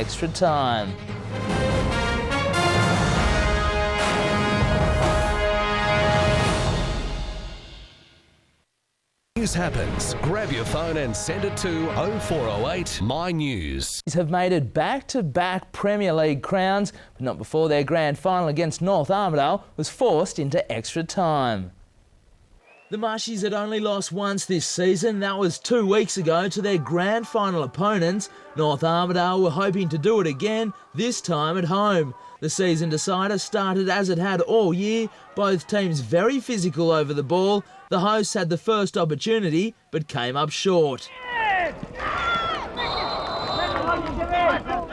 extra time. News happens. Grab your phone and send it to 0408 My News. Have made it back-to-back Premier League crowns, but not before their grand final against North Armidale was forced into extra time. The Mushies had only lost once this season. That was 2 weeks ago to their grand final opponents. North Armidale were hoping to do it again, this time at home. The season decider started as it had all year, both teams very physical over the ball. The hosts had the first opportunity, but came up short.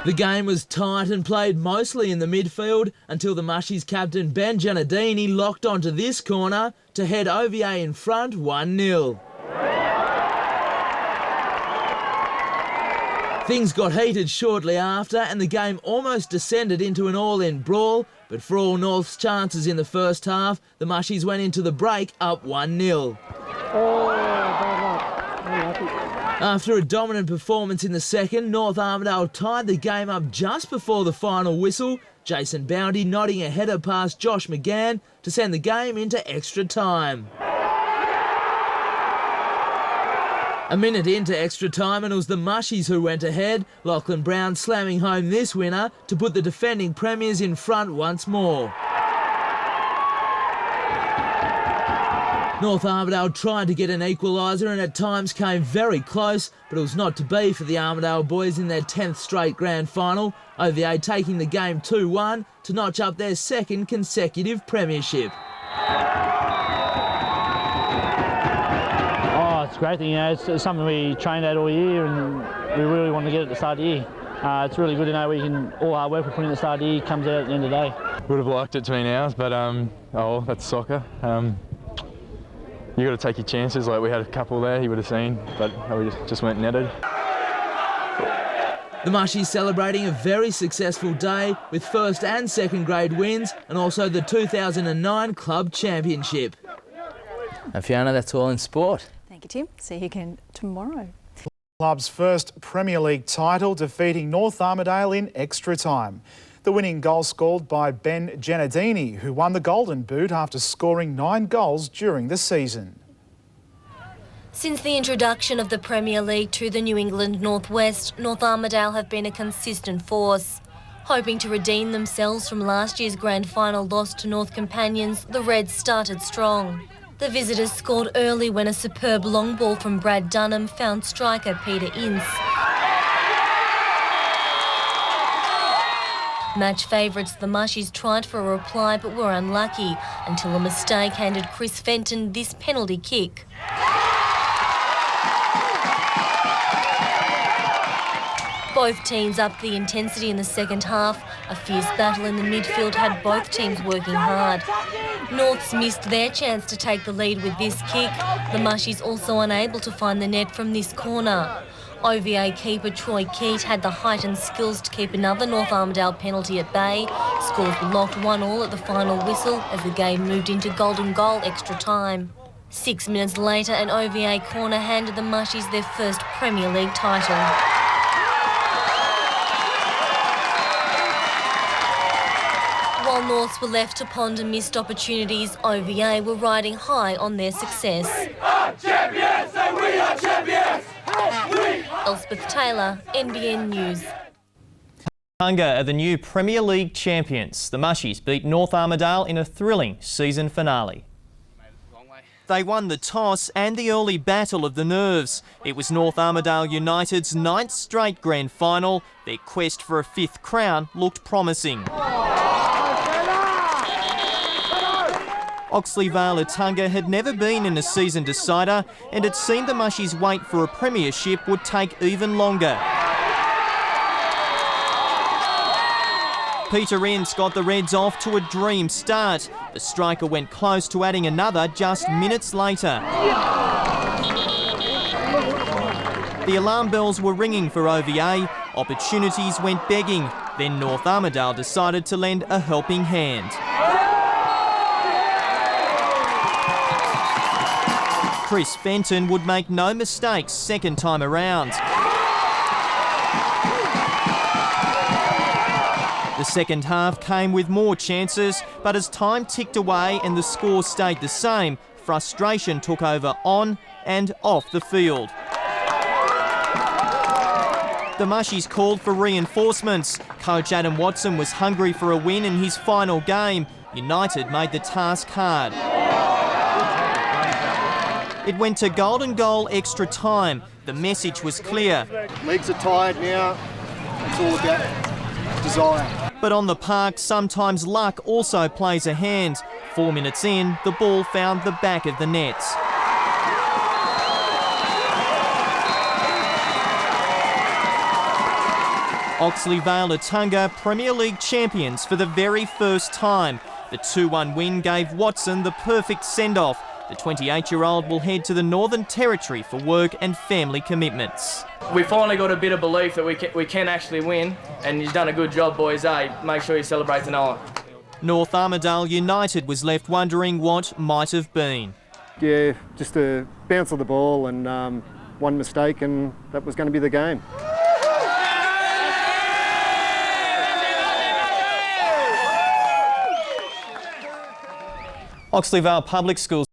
The game was tight and played mostly in the midfield until the Mushies captain Ben Giannadini locked onto this corner to head OVA in front 1-0. Things got heated shortly after and the game almost descended into an all-in brawl, but for all North's chances in the first half, the Mushies went into the break up 1-0. After a dominant performance in the second, North Armidale tied the game up just before the final whistle, Jason Bounty nodding a header past Josh McGann to send the game into extra time. A minute into extra time and it was the Mushies who went ahead, Lachlan Brown slamming home this winner to put the defending premiers in front once more. North Armidale tried to get an equaliser and at times came very close, but it was not to be for the Armidale boys in their 10th straight grand final, OVA taking the game 2-1 to notch up their second consecutive premiership. Oh, it's a great thing, you know, it's something we trained at all year and we really want to get it at the start of the year. It's really good to know we can, all our work we put in at the start of the year comes out at the end of the day. Would have liked it to be ours, but oh, that's soccer. You got to take your chances. Like we had a couple there, you would have seen, but we just weren't netted. The Mushies celebrating a very successful day with first and second grade wins and also the 2009 Club Championship. And Fiona, that's all in sport. Thank you, Tim. See you again tomorrow. Club's first Premier League title, defeating North Armidale in extra time. The winning goal scored by Ben Giannadini, who won the Golden Boot after scoring 9 goals during the season. Since the introduction of the Premier League to the New England Northwest, North Armidale have been a consistent force. Hoping to redeem themselves from last year's grand final loss to North Companions, the Reds started strong. The visitors scored early when a superb long ball from Brad Dunham found striker Peter Ince. Match favourites, the Mushies tried for a reply but were unlucky until a mistake handed Chris Fenton this penalty kick. Both teams upped the intensity in the second half. A fierce battle in the midfield had both teams working hard. Norths missed their chance to take the lead with this kick. The Mushies also unable to find the net from this corner. OVA keeper Troy Keat had the height and skills to keep another North Armidale penalty at bay. Scores were locked 1-1 at the final whistle as the game moved into golden goal extra time. 6 minutes later, an OVA corner handed the Mushies their first Premier League title. While Norths were left to ponder missed opportunities, OVA were riding high on their success. We are champions and we are champions! Elspeth Taylor, NBN News. Hunga are the new Premier League champions. The Mushies beat North Armidale in a thrilling season finale. They won the toss and the early battle of the nerves. It was North Armidale United's 9th straight grand final. Their quest for a 5th crown looked promising. Oxley Vale Tunga had never been in a season decider and it seemed the Mushies' wait for a premiership would take even longer. Peter Ince got the Reds off to a dream start. The striker went close to adding another just minutes later. The alarm bells were ringing for OVA. Opportunities went begging. Then North Armidale decided to lend a helping hand. Chris Fenton would make no mistakes second time around. The second half came with more chances, but as time ticked away and the score stayed the same, frustration took over on and off the field. The Mushies called for reinforcements. Coach Adam Watson was hungry for a win in his final game. United made the task hard. It went to golden goal extra time. The message was clear. Legs are tired now. It's all about desire. But on the park, sometimes luck also plays a hand. 4 minutes in, the ball found the back of the nets. Oxley Vale Atunga Premier League champions for the very first time. The 2-1 win gave Watson the perfect send-off. The 28-year-old will head to the Northern Territory for work and family commitments. We finally got a bit of belief that we can actually win, and you've done a good job, boys, eh? Make sure you celebrate tonight. North Armidale United was left wondering what might have been. Yeah, just a bounce of the ball and one mistake, and that was going to be the game. Oxley Vale Public Schools